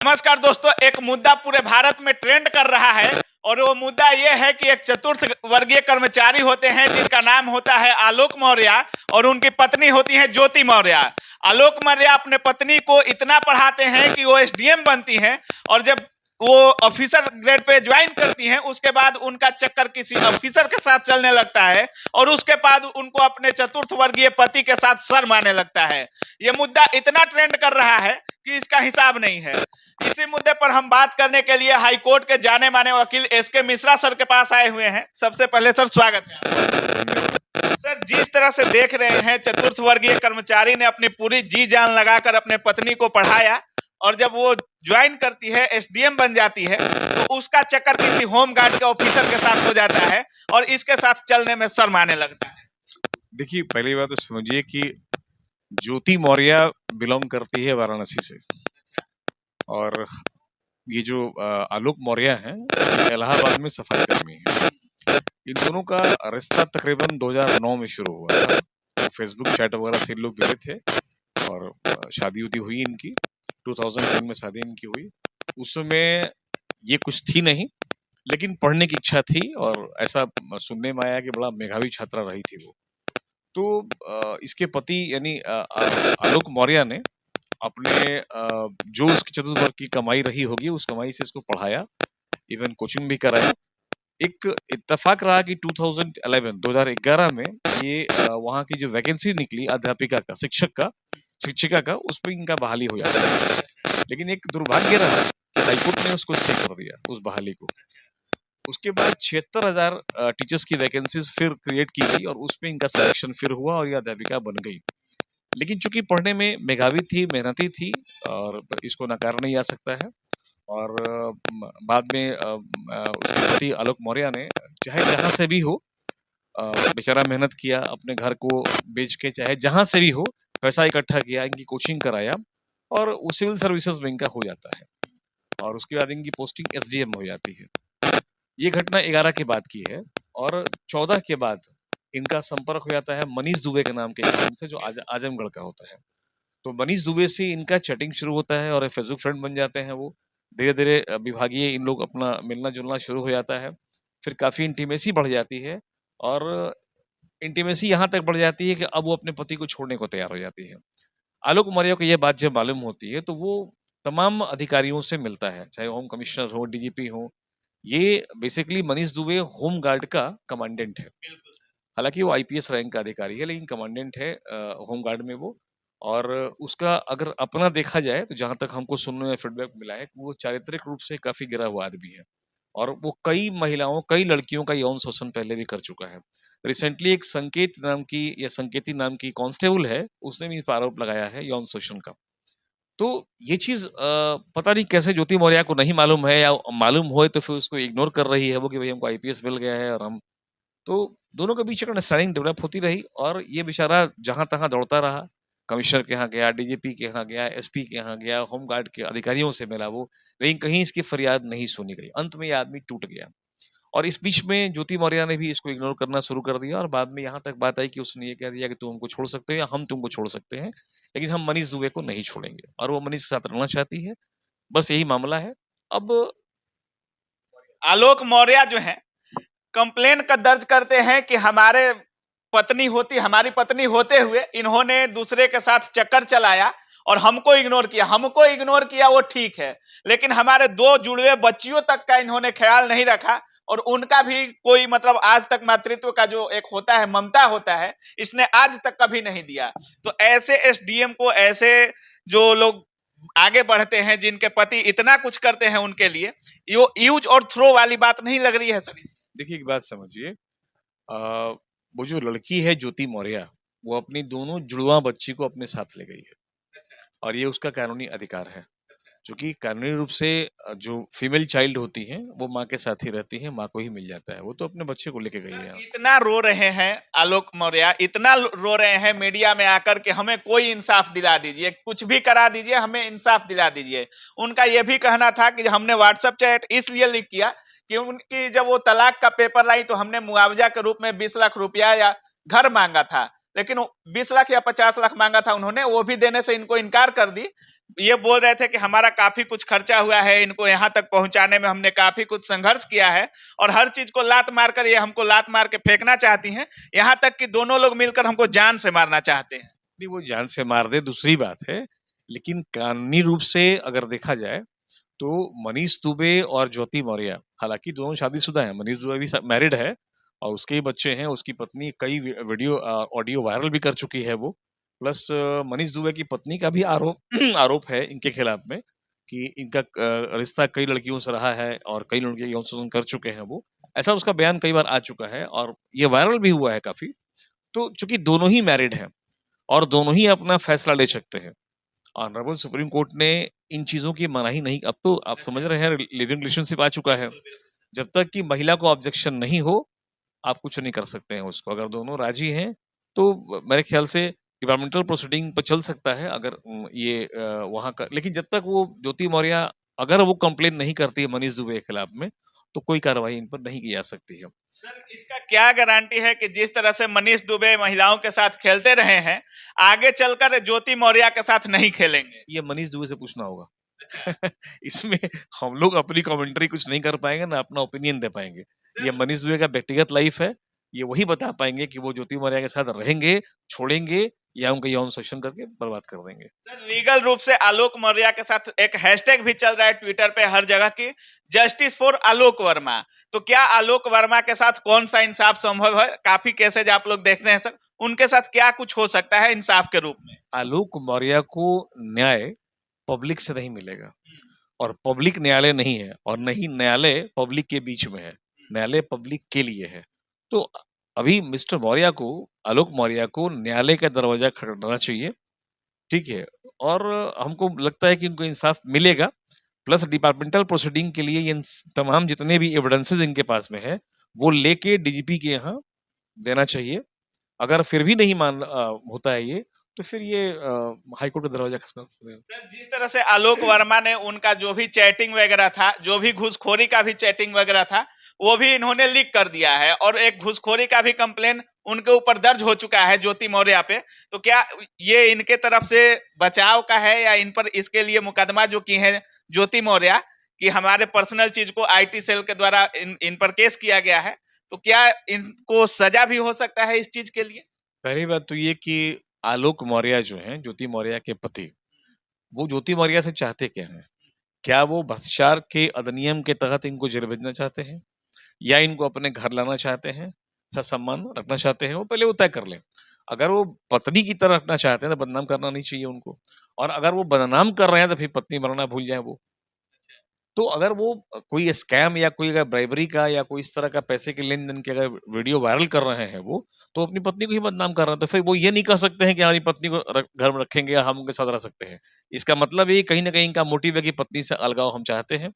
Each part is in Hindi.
नमस्कार दोस्तों, एक मुद्दा पूरे भारत में ट्रेंड कर रहा है और वो मुद्दा ये है कि एक चतुर्थ वर्गीय कर्मचारी होते हैं जिनका नाम होता है आलोक मौर्य और उनकी पत्नी होती है ज्योति मौर्य। आलोक मौर्य अपने पत्नी को इतना पढ़ाते हैं कि वो एसडीएम बनती हैं और जब वो ऑफिसर ग्रेड पे ज्वाइन करती हैं उसके बाद उनका चक्कर किसी ऑफिसर के साथ चलने लगता है और उसके बाद उनको अपने चतुर्थ वर्गीय पति के साथ शर्म आने लगता है। ये मुद्दा इतना ट्रेंड कर रहा है कि इसका हिसाब नहीं है। इसी मुद्दे पर हम बात करने के लिए हाई कोर्ट के जाने माने वकील एसके मिश्रा सर के पास आए हुए हैं। सबसे पहले सर स्वागत है आपका। सर, जिस तरह से देख रहे हैं चतुर्थ वर्गीय कर्मचारी ने अपनी पूरी जी जान लगाकर अपने पत्नी को पढ़ाया और जब वो ज्वाइन करती है एसडीएम बन जाती है तो उसका चक्कर किसी होम गार्ड के ऑफिसर के साथ हो जाता है और इसके साथ चलने में शर्म आने लगता है। देखिए, पहली बात तो समझिए कि ज्योति मौर्य बिलोंग करती है वाराणसी से और ये जो आलोक मौर्य हैं इलाहाबाद में सफाई कर्मी हैं। इन दोनों का रिश्ता तकरीबन 2009 में शुरू हुआ था। फेसबुक चैट वगैरह से लोग मिले थे और शादी उदी हुई इनकी 2010 में शादी इनकी हुई। उस समय ये कुछ थी नहीं, लेकिन पढ़ने की इच्छा थी और ऐसा सुनने में आया कि बड़ा मेधावी छात्रा रही थी वो। तो इसके पति यानी आलोक मौर्य ने अपने जो उसकी चतुर्थ वर्ग की कमाई रही होगी उस कमाई से इसको पढ़ाया, इवन कोचिंग भी कराया। एक इत्तेफाक रहा कि 2011 में ये वहाँ की जो वैकेंसी निकली अध्यापिका का, शिक्षिका का, उस पर इनका बहाली हो जाता है। लेकिन एक दुर्भाग्य रहा कि हाईकोर्ट ने उसको स्टे कर दिया उस बहाली को। उसके बाद 76,000 टीचर्स की वैकेंसीज फिर क्रिएट की गई और उसमें इनका सिलेक्शन फिर हुआ और ये अध्यापिका बन गई। लेकिन चूंकि पढ़ने में मेधावी थी, मेहनती थी और इसको नकारा नहीं जा सकता है। और बाद में उसके पति आलोक मौर्य ने चाहे जहां से भी हो बेचारा मेहनत किया, अपने घर को बेच के चाहे जहां से भी हो पैसा इकट्ठा किया, इनकी कोचिंग कराया और वो सिविल सर्विसेज में इनका हो जाता है और उसके बाद इनकी पोस्टिंग एसडीएम हो जाती है। ये घटना 11 के बाद की है और 14 के बाद इनका संपर्क हो जाता है मनीष दुबे के नाम के इंसान से, जो आजमगढ़ का होता है। तो मनीष दुबे से इनका चैटिंग शुरू होता है और फेसबुक फ्रेंड बन जाते हैं वो। धीरे धीरे विभागीय इन लोग अपना मिलना जुलना शुरू हो जाता है। फिर काफी इंटीमेसी बढ़ जाती है और इंटीमेसी यहाँ तक बढ़ जाती है कि अब वो अपने पति को छोड़ने को तैयार हो जाती है। आलोक मौर्य को यह बात जब मालूम होती है तो वो तमाम अधिकारियों से मिलता है, चाहे होम कमिश्नर हो, डीजीपी हो। ये basically Manish Dubey home guard का कमांडेंट है। हालांकि वो आईपीएस रैंक का अधिकारी है लेकिन कमांडेंट है होम गार्ड में वो। और उसका अगर अपना देखा जाए तो जहां तक हमको सुनने में फीडबैक मिला है वो चारित्रिक रूप से काफी गिरा हुआ आदमी है और वो कई महिलाओं, कई लड़कियों का यौन शोषण पहले भी कर चुका है। रिसेंटली एक संकेती नाम की कांस्टेबल है, उसने भी इस पर आरोप लगाया है यौन शोषण का। तो ये चीज पता नहीं कैसे ज्योति मौर्य को नहीं मालूम है या मालूम हो तो फिर उसको इग्नोर कर रही है वो कि भाई हमको आईपीएस मिल गया है और हम। तो दोनों के बीच एक अंडरस्टैंडिंग डेवलप होती रही और ये बेचारा जहां तहां दौड़ता रहा। कमिश्नर के यहाँ गया, डीजीपी के यहाँ गया, एसपी के यहाँ गया, होमगार्ड के अधिकारियों से मिला वो, लेकिन कहीं इसकी फरियाद नहीं सुनी गई। अंत में ये आदमी टूट गया और इस बीच में ज्योति मौर्य ने भी इसको इग्नोर करना शुरू कर दिया और बाद में यहाँ तक बात आई कि उसने ये कह दिया कि तुम हमको छोड़ सकते हो या हम तुमको छोड़ सकते हैं, लेकिन हम मनीष दुबे को नहीं छोड़ेंगे और वो मनीष के साथ रहना चाहती है। बस यही मामला है। अब आलोक मौर्य जो है कंप्लेन का दर्ज करते हैं कि हमारी पत्नी होते हुए इन्होंने दूसरे के साथ चक्कर चलाया और हमको इग्नोर किया वो ठीक है, लेकिन हमारे 2 जुड़वे बच्चियों तक का इन्होंने ख्याल नहीं रखा और उनका भी कोई मतलब आज तक मातृत्व का जो एक होता है, ममता होता है, इसने आज तक कभी नहीं दिया। तो ऐसे एसडीएम को, ऐसे जो लोग आगे बढ़ते हैं जिनके पति इतना कुछ करते हैं, उनके लिए यूज और थ्रो वाली बात नहीं लग रही है सर? देखिए, एक बात समझिए, वो जो लड़की है ज्योति मौर्य, वो अपनी दोनों जुड़वा बच्ची को अपने साथ ले गई है और ये उसका कानूनी अधिकार है, क्योंकि कानूनी रूप से जो फीमेल चाइल्ड होती है वो माँ के साथ ही रहती है, माँ को ही मिल जाता है। वो तो अपने बच्चे को लेके गई है। इतना रो रहे हैं आलोक मौर्य, इतना रो रहे हैं मीडिया में आकर के हमें कोई इंसाफ दिला दीजिए, कुछ भी करा दीजिए, हमें इंसाफ दिला दीजिए। उनका यह भी कहना था कि हमने व्हाट्सएप चैट इसलिए लिख किया कि उनकी जब वो तलाक का पेपर लाई तो हमने मुआवजा के रूप में 20 लाख रुपया या घर मांगा था, लेकिन 20 लाख या 50 लाख मांगा था उन्होंने, वो भी देने से इनको इनकार कर दी। ये बोल रहे थे कि हमारा काफी कुछ खर्चा हुआ है, इनको यहाँ तक पहुंचाने में हमने काफी कुछ संघर्ष किया है और हर चीज को लात मार कर ये हमको लात मार के फेंकना चाहती हैं, यहाँ तक कि दोनों लोग मिलकर हमको जान से मारना चाहते हैं। नहीं, वो जान से मार दे दूसरी बात है, लेकिन कानूनी रूप से अगर देखा जाए तो मनीष दुबे और ज्योति मौर्य, हालांकि दोनों शादीशुदा हैं, मनीष दुबे भी मैरिड है और उसके ही बच्चे हैं, उसकी पत्नी कई वीडियो ऑडियो वायरल भी कर चुकी है वो, प्लस मनीष दुबे की पत्नी का भी आरोप आरोप है इनके खिलाफ में कि इनका रिश्ता कई लड़कियों से रहा है और कई लड़के यौन शोषण कर चुके हैं वो, ऐसा उसका बयान कई बार आ चुका है और ये वायरल भी हुआ है काफी। तो चूंकि दोनों ही मैरिड हैं और दोनों ही अपना फैसला ले सकते हैं, ऑनरेबल सुप्रीम कोर्ट ने इन चीजों की मनाही नहीं, अब तो आप समझ रहे हैं लिविंग रिलेशनशिप आ चुका है, जब तक कि महिला को ऑब्जेक्शन नहीं हो आप कुछ नहीं कर सकते हैं उसको, अगर दोनों राजी हैं तो मेरे ख्याल से डिपार्टमेंटल प्रोसीडिंग पर चल सकता है अगर ये वहां का, लेकिन जब तक वो ज्योति मौर्य अगर वो कंप्लेन नहीं करती है मनीष दुबे के खिलाफ में तो कोई कार्रवाई इन पर नहीं की जा सकती है। सर, इसका क्या गारंटी है कि जिस तरह से मनीष दुबे महिलाओं के साथ खेलते रहे हैं, आगे चलकर ज्योति मौर्य के साथ नहीं खेलेंगे? ये मनीष दुबे से पूछना होगा। इसमें हम लोग अपनी कमेंट्री कुछ नहीं कर पाएंगे ना अपना ओपिनियन दे पाएंगे, ये मनीष दुबे का व्यक्तिगत लाइफ है, ये वही बता पाएंगे कि वो ज्योति मौर्य के साथ रहेंगे, छोड़ेंगे या उनका यौन शोषण करके बर्बाद कर देंगे। सर, लीगल रूप से आलोक मौर्य के साथ एक हैशटैग भी चल रहा है ट्विटर पे हर जगह की, जस्टिस फॉर आलोक वर्मा। तो क्या आलोक वर्मा के साथ कौन सा इंसाफ संभव है? काफी केसेज आप लोग देखते हैं सर, उनके साथ क्या कुछ हो सकता है इंसाफ के रूप में? आलोक मौर्य को न्याय पब्लिक से नहीं मिलेगा और पब्लिक न्यायालय नहीं है और नहीं न्यायालय पब्लिक के बीच में है, न्यायालय पब्लिक के लिए है। तो अभी मिस्टर मौर्य को, आलोक मौर्य को न्यायालय का दरवाजा खटखटाना चाहिए, ठीक है, और हमको लगता है कि उनको इंसाफ मिलेगा, प्लस डिपार्टमेंटल प्रोसीडिंग के लिए ये तमाम जितने भी एविडेंसेस इनके पास में है वो लेके डीजीपी के यहाँ देना चाहिए। अगर फिर भी नहीं होता है ये तो फिर ये हाईकोर्ट का दरवाजा खटखटा सकते हैं। सर, जिस तरह से आलोक वर्मा ने उनका जो भी चैटिंग वगैरह था, जो भी घूसखोरी का भी चैटिंग वगैरह था, वो भी इन्होंने लीक कर दिया है और एक घूसखोरी का भी कंप्लेन उनके ऊपर दर्ज हो चुका है ज्योति मौर्य पे। तो क्या ये इनके तरफ से बचाव का है या इन पर इसके लिए मुकदमा जो की है ज्योति मौर्य कि हमारे पर्सनल चीज को आईटी सेल के द्वारा इन पर केस किया गया है, तो क्या इनको सजा भी हो सकता है इस चीज के लिए? पहली बात तो ये कि आलोक मौर्य जो हैं, ज्योति मौर्य के पति, वो ज्योति मौर्य से चाहते क्या हैं? क्या वो भ्रष्टाचार के अधिनियम के तहत इनको जेल भेजना चाहते हैं या इनको अपने घर लाना चाहते हैं, सम्मान रखना चाहते हैं? वो पहले वो तय कर लें। अगर वो पत्नी की तरह रखना चाहते हैं तो बदनाम करना नहीं चाहिए उनको, और अगर वो बदनाम कर रहे हैं तो फिर पत्नी बनाना भूल जाए वो। तो अगर वो कोई स्कैम या कोई अगर ब्राइबरी का या कोई इस तरह का पैसे के लेन-देन के अगर वीडियो वायरल कर रहे हैं वो, तो अपनी पत्नी को ही बदनाम कर रहे हैं। तो फिर वो ये नहीं कह सकते हैं कि हमारी पत्नी को घर में रखेंगे या हम उनके साथ रह सकते हैं। इसका मतलब ये कहीं न कहीं इनका मोटिव है कि पत्नी से अलगाव हम चाहते हैं।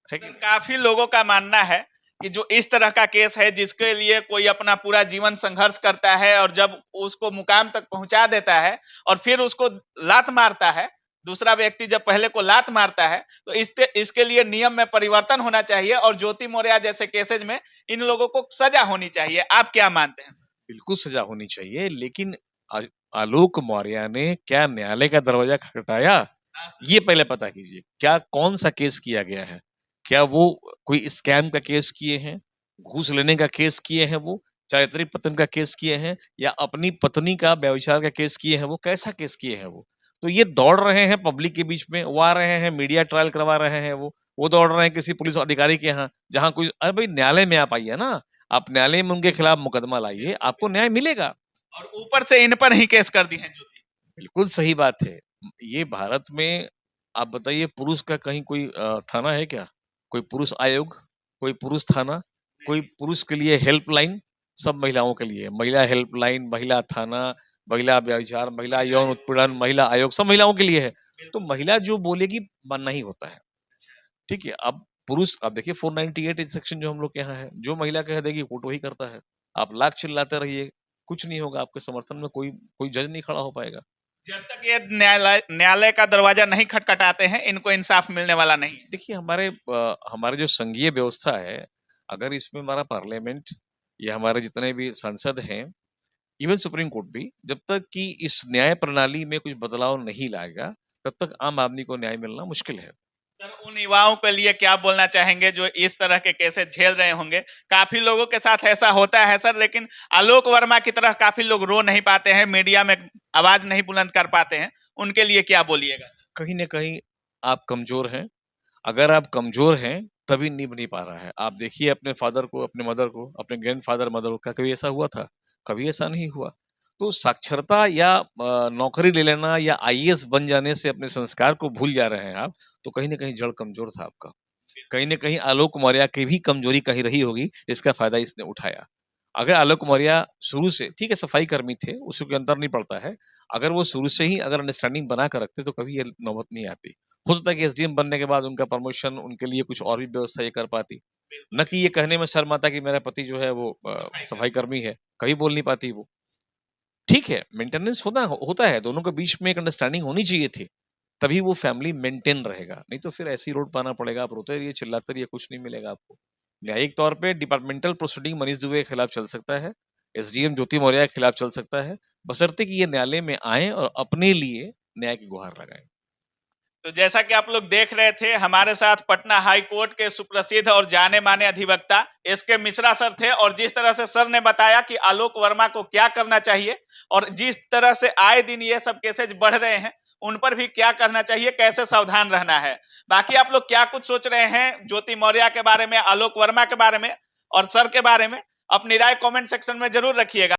है कि काफी लोगों का मानना है कि जो इस तरह का केस है जिसके लिए कोई अपना पूरा जीवन संघर्ष करता है और जब उसको मुकाम तक पहुंचा देता है और फिर उसको लात मारता है, दूसरा व्यक्ति जब पहले को लात मारता है, तो इसके लिए नियम में परिवर्तन होना चाहिए और ज्योति मौर्य जैसे केसेज में इन लोगों को सजा होनी चाहिए। आप क्या मानते हैं सर? बिल्कुल सजा होनी चाहिए, लेकिन आलोक मौर्य ने क्या न्यायालय का दरवाजा खटखटाया? ये पहले पता कीजिए। क्या कौन सा केस किया गया है? क्या वो कोई स्कैम का केस किए हैं, घूस लेने का केस किए हैं, वो चारित्रिक पतन का केस किए हैं, या अपनी पत्नी का व्यभिचार का केस किए हैं? वो कैसा केस किए हैं वो? तो ये दौड़ रहे हैं पब्लिक के बीच में, वो आ रहे हैं मीडिया ट्रायल करवा रहे हैं, वो दौड़ रहे हैं किसी पुलिस अधिकारी के यहाँ, जहाँ कोई, अरे भाई न्यायालय में आप आइए ना, आप न्यायालय में उनके खिलाफ मुकदमा लाइए, आपको न्याय मिलेगा। और ऊपर से इन पर ही केस कर दी है ज्योति। बिल्कुल सही बात है। ये भारत में आप बताइए पुरुष का कहीं कोई थाना है क्या? कोई पुरुष आयोग, कोई पुरुष थाना, कोई पुरुष के लिए हेल्पलाइन? सब महिलाओं के लिए, महिला हेल्पलाइन, महिला थाना, महिला व्यभिचार, महिला यौन उत्पीड़न, महिला आयोग, सब महिलाओं के लिए है। तो महिला जो बोलेगी मानना ही होता है, ठीक है। अब पुरुष, अब देखिए 498 सेक्शन जो हम लोग के यहाँ है, जो महिला कह देगी कोर्ट वही करता है। आप लाख चिल्लाते रहिए, कुछ नहीं होगा, आपके समर्थन में कोई जज नहीं खड़ा हो पाएगा। जब तक ये न्यायालय का दरवाजा नहीं खटखटाते हैं, इनको इंसाफ मिलने वाला नहीं है। देखिए हमारे जो संघीय व्यवस्था है, अगर इसमें हमारा पार्लियामेंट या हमारे जितने भी सांसद हैं, इवन सुप्रीम कोर्ट भी, जब तक कि इस न्याय प्रणाली में कुछ बदलाव नहीं लाएगा, तब तक आम आदमी को न्याय मिलना मुश्किल है। सर, उन युवाओं के लिए क्या बोलना चाहेंगे जो इस तरह के केसेस झेल रहे होंगे? काफी लोगों के साथ ऐसा होता है सर, लेकिन आलोक वर्मा की तरह काफी लोग रो नहीं पाते हैं, मीडिया में आवाज नहीं बुलंद कर पाते हैं, उनके लिए क्या बोलिएगा सर? कहीं न कहीं आप कमज़ोर हैं। अगर आप कमज़ोर हैं, तभी निभ नहीं पा रहा है। आप देखिए अपने फ़ादर को, अपने मदर को, अपने ग्रैंडफ़ादर, मदर को, क्या कभी ऐसा हुआ था? कभी ऐसा नहीं हुआ। तो साक्षरता या नौकरी ले लेना या आईएएस बन जाने से अपने संस्कार को भूल जा रहे हैं आप, तो कहीं न कहीं जड़ कमज़ोर था आपका। कहीं न कहीं आलोक मौर्य की भी कमज़ोरी कहीं रही होगी, जिसका फ़ायदा इसने उठाया। अगर आलोक मौर्य शुरू से ठीक है, सफाई कर्मी थे, उससे कोई अंतर नहीं पड़ता है। अगर वो शुरू से ही अगर अंडरस्टैंडिंग बना कर रखते, तो कभी ये नौबत नहीं आती। हो सकता है कि एसडीएम बनने के बाद उनका प्रमोशन उनके लिए कुछ और भी व्यवस्था ये कर पाती। न कि ये कहने में शर्म आता कि मेरा पति जो है वो सफाई कर्मी है, कभी बोल नहीं पाती वो। ठीक है, मेंटेनेंस होता है, दोनों के बीच में एक अंडरस्टैंडिंग होनी चाहिए थी। तभी वो फैमिली मेंटेन रहेगा, नहीं तो फिर ऐसे ही रोड पाना पड़ेगा, आप रोते रहिए, चिल्लाते रहिए, कुछ नहीं मिलेगा आपको। न्यायिक तौर पे डिपार्टमेंटल प्रोसीडिंग मनीष दुबे के खिलाफ चल सकता है, एसडीएम ज्योति मौर्य के खिलाफ चल सकता है, बशर्ते कि ये न्यायालय में आएँ और अपने लिए न्याय की गुहार लगाएँ। तो जैसा कि आप लोग देख रहे थे, हमारे साथ पटना हाई कोर्ट के सुप्रसिद्ध और जाने माने अधिवक्ता एसके मिश्रा सर थे, और जिस तरह से सर ने बताया कि आलोक वर्मा को क्या करना चाहिए और जिस तरह से आए दिन ये सब केसेज बढ़ रहे हैं, उन पर भी क्या करना चाहिए, कैसे सावधान रहना है। बाकी आप लोग क्या कुछ सोच रहे हैं ज्योति मौर्य के बारे में, आलोक वर्मा के बारे में और सर के बारे में, अपनी राय कमेंट सेक्शन में जरूर रखिएगा।